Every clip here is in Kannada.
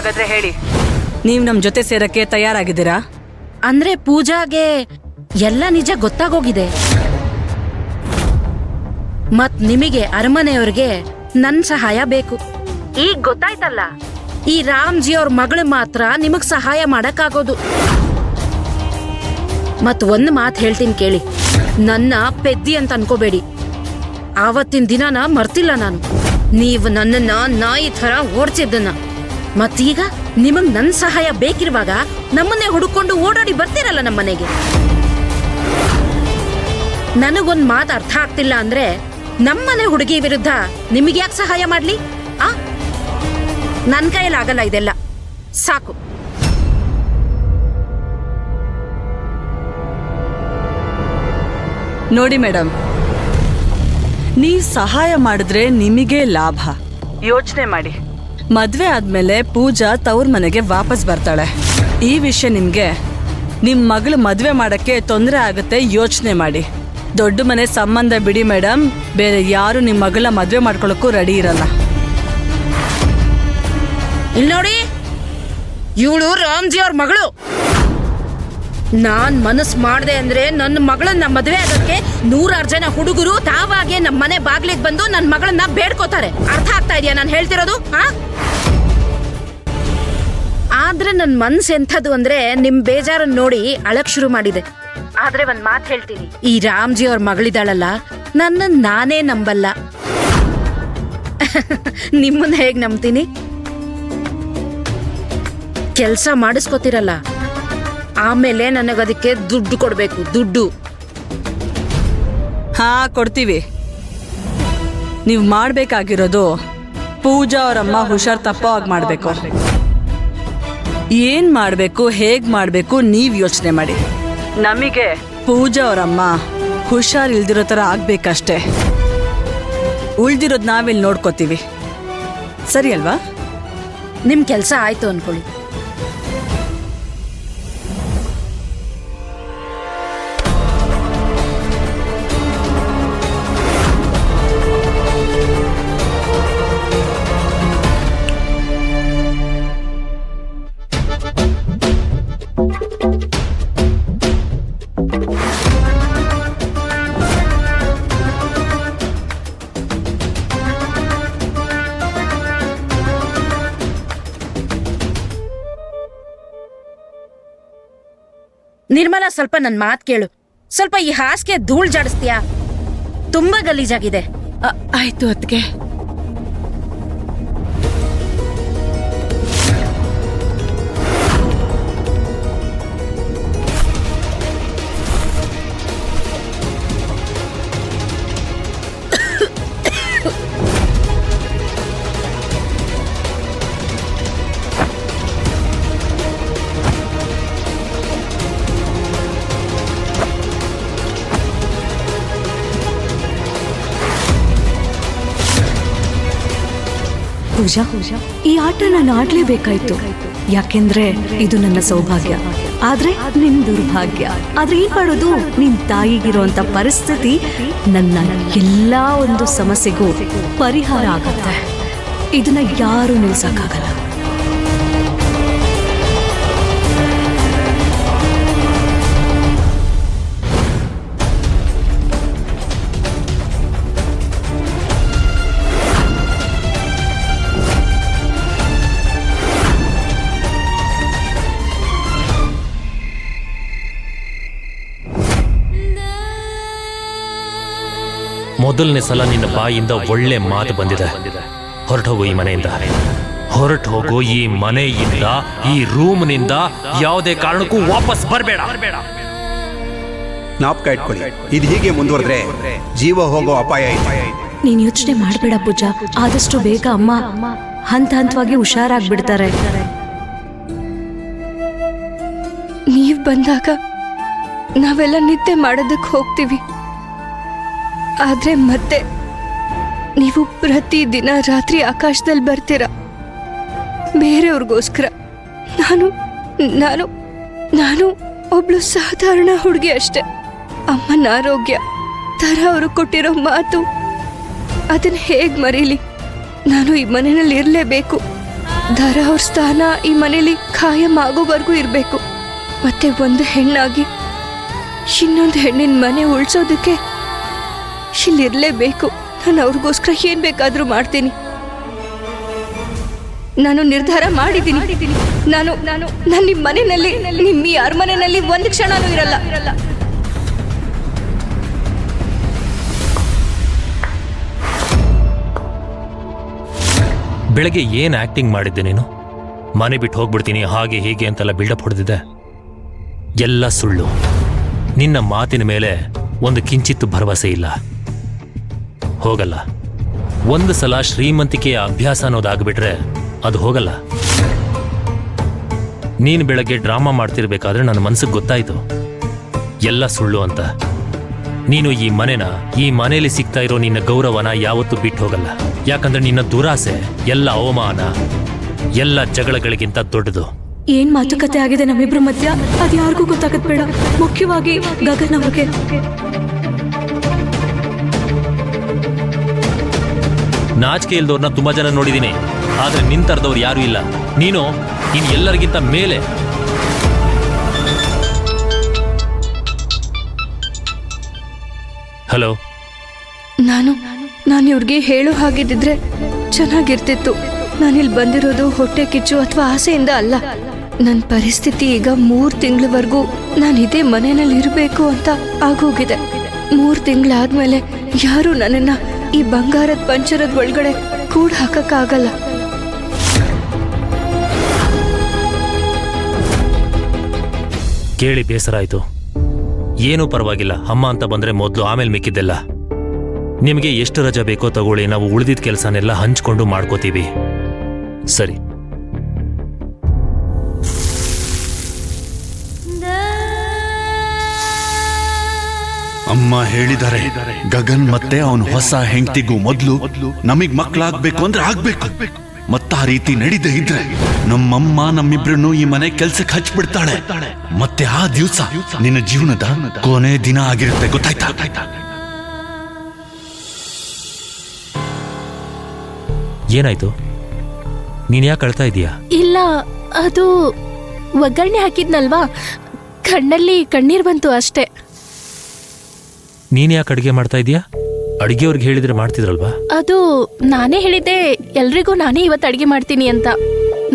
ಹಾಗಾದ್ರೆ ಹೇಳಿ, ನೀವು ನಮ್ ಜೊತೆ ಸೇರಕ್ಕೆ ತಯಾರಾಗಿದ್ದೀರಾ? ಅಂದ್ರೆ ಪೂಜಾಗೆ ಎಲ್ಲ ನಿಜ ಗೊತ್ತಾಗೋಗಿದೆ. ಮತ್ ನಿಮಗೆ ಅರಮನೆಯವ್ರಿಗೆ ನನ್ ಸಹಾಯ ಬೇಕು. ಈಗ ಗೊತ್ತಾಯ್ತಲ್ಲ, ಈ ರಾಮ್ಜಿ ಅವ್ರ ಮಗಳು ಮಾತ್ರ ನಿಮಗ್ ಸಹಾಯ ಮಾಡಕ್ಕಾಗೋದು. ಮತ್ ಒಂದ್ ಮಾತು ಹೇಳ್ತೀನಿ ಕೇಳಿ, ನನ್ನ ಪೆದ್ದಿ ಅಂತ ಅನ್ಕೋಬೇಡಿ. ಆವತ್ತಿನ ದಿನನ ಮರ್ತಿಲ್ಲ ನಾನು. ನೀವು ನನ್ನನ್ನ ನಾಯಿ ತರ ಓಡ್ಸಿದ್ದನ್ನ. ಮತ್ತೀಗ ನಿಮಗ್ ನನ್ ಸಹಾಯ ಬೇಕಿರುವಾಗ ನಮ್ಮನ್ನೇ ಹುಡುಕೊಂಡು ಓಡಾಡಿ ಬರ್ತೀರಲ್ಲ ನಮ್ಮನೆಗೆ. ನನಗೊಂದ್ ಮಾತು ಅರ್ಥ ಆಗ್ತಿಲ್ಲ ಅಂದ್ರೆ, ನಮ್ಮನೆ ಹುಡುಗಿ ವಿರುದ್ಧ ನಿಮಗೆ ಯಾಕೆ ಸಹಾಯ ಮಾಡ್ಲಿ? ನನ್ ಕೈಲಾಗಲ್ಲ ಇದೆಲ್ಲ. ಸಾಕು. ನೋಡಿ ಮೇಡಮ್, ನೀವ್ ಸಹಾಯ ಮಾಡಿದ್ರೆ ನಿಮಗೆ ಲಾಭ. ಯೋಚನೆ ಮಾಡಿ, ಮದ್ವೆ ಆದ್ಮೇಲೆ ಪೂಜಾ ತವ್ರ ಮನೆಗೆ ವಾಪಸ್ ಬರ್ತಾಳೆ. ಈ ವಿಷಯ ನಿಮ್ಗೆ ನಿಮ್ ಮಗಳು ಮದ್ವೆ ಮಾಡಕ್ಕೆ ತೊಂದರೆ ಆಗುತ್ತೆ. ಯೋಚನೆ ಮಾಡಿ. ದೊಡ್ಡ ಮನೆ ಸಂಬಂಧ ಬಿಡಿ ಮೇಡಮ್, ಬೇರೆ ಯಾರು ನಿಮ್ ಮಗಳ ಮದ್ವೆ ಮಾಡ್ಕೊಳಕ್ಕೂ ರೆಡಿ ಇರಲ್ಲ. ಇಲ್ಲಿ ನೋಡಿ, ಇವಳು ರಾಮ್ಜಿ ಅವ್ರ ಮಗಳು. ನಾನ್ ಮನಸ್ ಮಾಡ್ದೆ ಅಂದ್ರೆ ನನ್ನ ಮಗಳನ್ನ ಮದ್ವೆ ಆಗಕ್ಕೆ 100 ಜನ ಹುಡುಗರು ತಾವಾಗೆ ನಮ್ಮ ಮನೆ ಬಾಗ್ಲಿಗೆ ಬಂದು ನನ್ನ ಮಗಳನ್ನ ಬೇಡ್ಕೋತಾರೆ. ಅರ್ಥ ಆಗ್ತಾ ಇದೆಯಾ ನಾನು ಹೇಳ್ತಿರೋದು? ಆದ್ರೆ ನನ್ ಮನ್ಸ್ ಎಂಥದ್ದು ಅಂದ್ರೆ, ನಿಮ್ ಬೇಜಾರನ್ನ ನೋಡಿ ಅಳಕ್ ಶುರು ಮಾಡಿದೆ. ಆದ್ರೆ ಒಂದ್ ಮಾತು ಹೇಳ್ತೀನಿ, ಈ ರಾಮ್ಜಿ ಅವ್ರ ಮಗಳಿದಾಳಲ್ಲ, ನನ್ನ ನಾನೇ ನಂಬಲ್ಲ. ನಿಮ್ಮನ್ನ ಹೇಗ್ ನಂಬ್ತೀನಿ? ಕೆಲ್ಸ ಮಾಡಿಸ್ಕೊತಿರಲ್ಲ, ಆಮೇಲೆ ನನಗದಕ್ಕೆ ದುಡ್ಡು ಕೊಡ್ಬೇಕು. ದುಡ್ಡು ಕೊಡ್ತೀವಿ. ನೀವ್ ಮಾಡ್ಬೇಕಾಗಿರೋದು ಪೂಜಾ ಅವರಮ್ಮ ಹುಷಾರ್ ತಪ್ಪೋ ಆಗಿ ಮಾಡ್ಬೇಕು. ಏನ್ ಮಾಡ್ಬೇಕು, ಹೇಗ್ ಮಾಡ್ಬೇಕು ನೀವ್ ಯೋಚನೆ ಮಾಡಿ. ನಮಗೆ ಪೂಜಾ ಅವರಮ್ಮ ಹುಷಾರ್ ಇಲ್ದಿರೋ ತರ ಆಗ್ಬೇಕಷ್ಟೇ. ಉಳ್ದಿರೋದ್ ನಾವಿಲ್ಲಿ ನೋಡ್ಕೋತೀವಿ. ಸರಿ ಅಲ್ವಾ? ನಿಮ್ ಕೆಲ್ಸ ಆಯ್ತು ಅನ್ಕೊಳ್ಳಿ. ನಿರ್ಮಲಾ, ಸ್ವಲ್ಪ ನನ್ ಮಾತ್ ಕೇಳು. ಸ್ವಲ್ಪ ಈ ಹಾಸಿಗೆ ಧೂಳ್ ಜಾಡಿಸ್ತೀಯಾ? ತುಂಬಾ ಗಲೀಜಾಗಿದೆ. ಆಯ್ತು ಅದ್ಕೆ. ಪೂಜಾ, ಈ ಆಟ ನಾನು ಆಡ್ಲೇಬೇಕಾಯ್ತು. ಯಾಕೆಂದ್ರೆ ಇದು ನನ್ನ ಸೌಭಾಗ್ಯ, ಆದ್ರೆ ನಿನ್ ದುರ್ಭಾಗ್ಯ. ಆದ್ರೆ ಏನ್ ಮಾಡೋದು, ನಿನ್ ತಾಯಿಗಿರುವಂತ ಪರಿಸ್ಥಿತಿ ನನ್ನ ಎಲ್ಲಾ ಒಂದು ಸಮಸ್ಯೆಗೂ ಪರಿಹಾರ ಆಗತ್ತೆ. ಇದನ್ನ ಯಾರು ನಿಲ್ಸಕ್ಕಾಗಲ್ಲ. ಮೊದಲನೇ ಸಲ ನಿನ್ನ ಬಾಯಿಂದ ಒಳ್ಳೆ ಮಾತು ಬಂದಿದೆ. ಹೊರಟೋಗು ಈ ಮನೆಯಿಂದ, ಹೊರಟೋಗು ಈ ಮನೆಯಿಂದ, ಈ ರೂಮ್ನಿಂದ. ಯಾವುದೇ ಕಾರಣಕ್ಕೂ ವಾಪಸ್ ಬರಬೇಡ. ಜ್ಞಾಪಕ ಇಟ್ಕೊಳ್ಳಿ, ಇದು ಹೀಗೆ ಮುಂದುವರೆದ್ರೆ ಜೀವ ಹೋಗೋ ಅಪಾಯ ಇದೆ. ನೀನ್ ಯೋಚನೆ ಮಾಡ್ಬೇಡ ಪೂಜಾ, ಆದಷ್ಟು ಬೇಗ ಅಮ್ಮ ಹಂತ ಹಂತವಾಗಿ ಹುಷಾರಾಗ್ಬಿಡ್ತಾರೆ. ನೀವ್ ಬಂದಾಗ ನಾವೆಲ್ಲ ನಿದ್ದೆ ಮಾಡೋದಕ್ಕೆ ಹೋಗ್ತೀವಿ. ಆದ್ರೆ ಮತ್ತೆ ನೀವು ಪ್ರತಿದಿನ ರಾತ್ರಿ ಆಕಾಶದಲ್ಲಿ ಬರ್ತೀರ ಬೇರೆಯವ್ರಿಗೋಸ್ಕರ. ನಾನು ನಾನು ನಾನು ಒಬ್ಳು ಸಾಧಾರಣ ಹುಡುಗಿ ಅಷ್ಟೆ. ಅಮ್ಮನ ಆರೋಗ್ಯ, ತರ ಅವರು ಕೊಟ್ಟಿರೋ ಮಾತು, ಅದನ್ನ ಹೇಗ್ ಮರೀಲಿ? ನಾನು ಈ ಮನೆಯಲ್ಲಿ ಇರಲೇಬೇಕು. ಧರ ಅವ್ರ ಸ್ಥಾನ ಈ ಮನೇಲಿ ಖಾಯಂ ಆಗೋವರೆಗೂ ಇರಬೇಕು. ಮತ್ತೆ ಒಂದು ಹೆಣ್ಣಾಗಿ ಇನ್ನೊಂದು ಹೆಣ್ಣಿನ ಮನೆ ಉಳಿಸೋದಕ್ಕೆ ಇಲ್ಲಿರ್ಲೇಬೇಕು. ನಾನು ಅವ್ರಿಗೋಸ್ಕರ ಏನ್ ಬೇಕಾದ್ರೂ ಮಾಡ್ತೀನಿ. ನಾನು ನಿರ್ಧಾರ ಮಾಡಿದ್ದೀನಿ. ನಾನು ನಿಮ್ಮ ಮನೆಯಲ್ಲಿ, ನಿಮ್ಮ ಈ ಅರಮನೆಯಲ್ಲಿ ಒಂದು ಕ್ಷಣನೂ ಇರಲ್ಲ. ಬೆಳಗ್ಗೆ ಏನ್ ಆಕ್ಟಿಂಗ್ ಮಾಡಿದ್ದೆ ನೀನು? ಮನೆ ಬಿಟ್ಟು ಹೋಗ್ಬಿಡ್ತೀನಿ ಹಾಗೆ ಹೀಗೆ ಅಂತೆಲ್ಲ ಬಿಲ್ಡಪ್ ಹೊಡೆದಿದ್ದೆ. ಎಲ್ಲ ಸುಳ್ಳು. ನಿನ್ನ ಮಾತಿನ ಮೇಲೆ ಒಂದು ಕಿಂಚಿತ್ತು ಭರವಸೆ ಇಲ್ಲ. ಹೋಗಲ್ಲ. ಒಂದು ಸಲ ಶ್ರೀಮಂತಿಕೆಯ ಅಭ್ಯಾಸ ಅನ್ನೋದಾಗ್ಬಿಟ್ರೆ ಅದು ಹೋಗಲ್ಲ. ನೀನು ಬೆಳಗ್ಗೆ ಡ್ರಾಮಾ ಮಾಡ್ತಿರ್ಬೇಕಾದ್ರೆ ನನ್ನ ಮನಸ್ಸಿಗೆ ಗೊತ್ತಾಯ್ತು ಎಲ್ಲ ಸುಳ್ಳು ಅಂತ. ನೀನು ಈ ಮನೆಯಲ್ಲಿ ಸಿಗ್ತಾ ಇರೋ ನಿನ್ನ ಗೌರವನ ಯಾವತ್ತೂ ಬಿಟ್ಟು ಹೋಗಲ್ಲ. ಯಾಕಂದ್ರೆ ನಿನ್ನ ದುರಾಸೆ ಎಲ್ಲ ಅವಮಾನ, ಎಲ್ಲ ಜಗಳಗಳಿಗಿಂತ ದೊಡ್ಡದು. ಏನ್ ಮಾತುಕತೆ ಆಗಿದೆ ನಮ್ಮಿಬ್ರ ಮಧ್ಯ ಅದು ಯಾರಿಗೂ ಗೊತ್ತಾಗದ್ ಬೇಡ. ಮುಖ್ಯವಾಗಿ ಗಗನ್ ಅವ್ರಿಗೆ. ನಾಚಿಕೆ ಇಲ್ದವ್ರನ್ನ ತುಂಬಾ ಜನ ನೋಡಿದೀನಿ, ಆದ್ರೆ ನಿನ್ ತರದವ್ರು ಯಾರು ಇಲ್ಲ. ನೀನು ಎಲ್ಲರಿಗಿಂತ ಮೇಲೆ. ಹಲೋ. ನಾನು ಇವ್ರಿಗೆ ಹೇಳೋ ಹಾಗಿದ್ದಿದ್ರೆ ಚೆನ್ನಾಗಿರ್ತಿತ್ತು. ನಾನಿಲ್ಲಿ ಬಂದಿರೋದು ಹೊಟ್ಟೆ ಕಿಚ್ಚು ಅಥವಾ ಆಸೆಯಿಂದ ಅಲ್ಲ. ನನ್ನ ಪರಿಸ್ಥಿತಿ ಈಗ 3 ತಿಂಗಳವರೆಗೂ ನಾನು ಇದೇ ಮನೆಯಲ್ಲಿ ಇರಬೇಕು ಅಂತ ಆಗೋಗಿದೆ. 3 ತಿಂಗಳಾದ್ಮೇಲೆ ಯಾರು ನನ್ನನ್ನ ಈ ಬಂಗಾರದ ಪಂಚರದ ಒಳಗಡೆ ಕೂಡ ಹಾಕಕ್ಕಾಗಲ್ಲ. ಕೇಳಿ ಬೇಸರ ಆಯ್ತು. ಏನೂ ಪರವಾಗಿಲ್ಲ. ಅಮ್ಮ ಅಂತ ಬಂದ್ರೆ ಮೊದಲು, ಆಮೇಲೆ ಮಿಕ್ಕಿದ್ದೆಲ್ಲ. ನಿಮಗೆ ಎಷ್ಟು ರಜಾ ಬೇಕೋ ತಗೊಳ್ಳಿ, ನಾವು ಉಳಿದಿದ್ದ ಕೆಲಸನೆಲ್ಲ ಹಂಚ್ಕೊಂಡು ಮಾಡ್ಕೋತೀವಿ. ಸರಿ. ಅಮ್ಮ ಹೇಳಿದ್ದಾರೆ, ಗಗನ್ ಮತ್ತೆ ಅವನ ಹೊಸ ಹೆಂಡತಿಗೂ ಮೊದಲು ನಮಗ್ ಮಕ್ಕಳಾಗ್ಬೇಕು ಅಂದ್ರೆ ಆಗ್ಬೇಕು. ಮತ್ತ ಆ ರೀತಿ ನಡೀದೇ ಇದ್ರೆ ನಮ್ಮಮ್ಮ ನಮ್ಮಿಬ್ರನ್ನು ಈ ಮನೆ ಕೆಲ್ಸಕ್ಕೆ ಹಚ್ಬಿಡ್ತಾಳೆ. ಮತ್ತೆ ಆ ದಿವಸ ನಿನ್ನ ಜೀವನದ ಕೊನೆ ದಿನ ಆಗಿರುತ್ತೆ. ಗೊತ್ತಾಯ್ತಾ? ಏನಾಯ್ತು? ನೀನ್ ಯಾಕೆ ಅಳ್ತಾ ಇದೀಯಾ? ಇಲ್ಲ, ಅದು ಒಗ್ಗರಣೆ ಹಾಕಿದ್ನಲ್ವಾ, ಕಣ್ಣಲ್ಲಿ ಕಣ್ಣೀರ್ ಬಂತು ಅಷ್ಟೇ. ನೀನ್ ಯಾಕೆ ಅಡಿಗೆ ಮಾಡ್ತಾ ಇದೀಯಾ? ಅಡಿಗೆಯವ್ರಿಗೆ ಹೇಳಿದ್ರೆ ಮಾಡ್ತಿದ್ರಲ್ವಾ? ಅದು ನಾನೇ ಹೇಳಿದ್ದೆ ಎಲ್ರಿಗೂ, ನಾನೇ ಇವತ್ತು ಅಡಿಗೆ ಮಾಡ್ತೀನಿ ಅಂತ.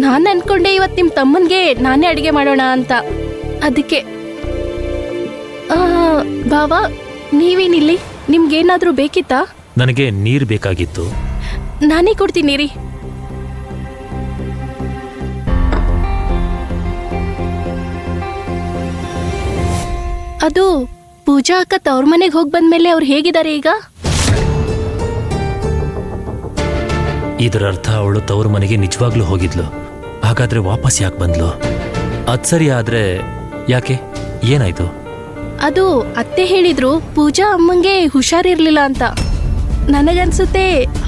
ನಾನು ಅನ್ಕೊಂಡೆ ಇವತ್ತು ನಿಮ್ಮ ತಮ್ಮನ್ಗೆ ನಾನೇ ಅಡಿಗೆ ಮಾಡೋಣ ಅಂತ. ಅದಕ್ಕೆ ಬಾವಾ, ನೀವೇನಿಲ್ಲಿ? ನಿಮ್ಗೇನಾದ್ರೂ ಬೇಕಿತ್ತಾ? ನನಗೆ ನೀರ್ ಬೇಕಾಗಿತ್ತು. ನಾನೇ ಕೊಡ್ತೀನಿ ರೀ. ಅದು ಪೂಜಾ ಅಕ್ಕ ತವ್ರ ಮನೆಗೆ ಹೋಗಿ ಬಂದ್ಮೇಲೆ ಅವ್ರು ಹೇಗಿದ್ದಾರೆ ಈಗ? ಇದರ ಅರ್ಥ ಅವಳು ತವ್ರ ಮನೆಗೆ ನಿಜವಾಗ್ಲೂ ಹೋಗಿದ್ಲು. ಹಾಗಾದ್ರೆ ವಾಪಸ್ ಯಾಕೆ ಬಂದ್ಲು? ಅದ್ ಸರಿ, ಆದ್ರೆ ಯಾಕೆ? ಏನಾಯ್ತು? ಅದು ಅತ್ತೆ ಹೇಳಿದ್ರು ಪೂಜಾ ಅಮ್ಮಂಗೆ ಹುಷಾರಿರ್ಲಿಲ್ಲ ಅಂತ. ನನಗನ್ಸುತ್ತೆ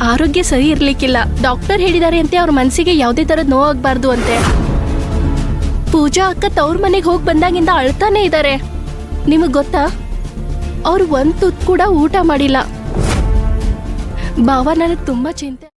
ಆರೋಗ್ಯ ಸರಿ ಇರ್ಲಿಕ್ಕಿಲ್ಲ. ಡಾಕ್ಟರ್ ಹೇಳಿದ್ದಾರೆ ಅಂತೆ ಅವ್ರ ಮನಸ್ಸಿಗೆ ಯಾವುದೇ ತರದ್ ನೋವಾಗಬಾರ್ದು ಅಂತೆ. ಪೂಜಾ ಅಕ್ಕ ತವ್ರ ಮನೆಗೆ ಹೋಗಿ ಬಂದಾಗಿಂದ ಅಳ್ತಾನೆ ಇದ್ದಾರೆ. ನಿಮಗ್ ಗೊತ್ತಾ, ಅವ್ರು 1 ತುತ್ತು ಕೂಡ ಊಟ ಮಾಡಿಲ್ಲ. ಬಾವ, ನನಗೆ ತುಂಬಾ ಚಿಂತೆ.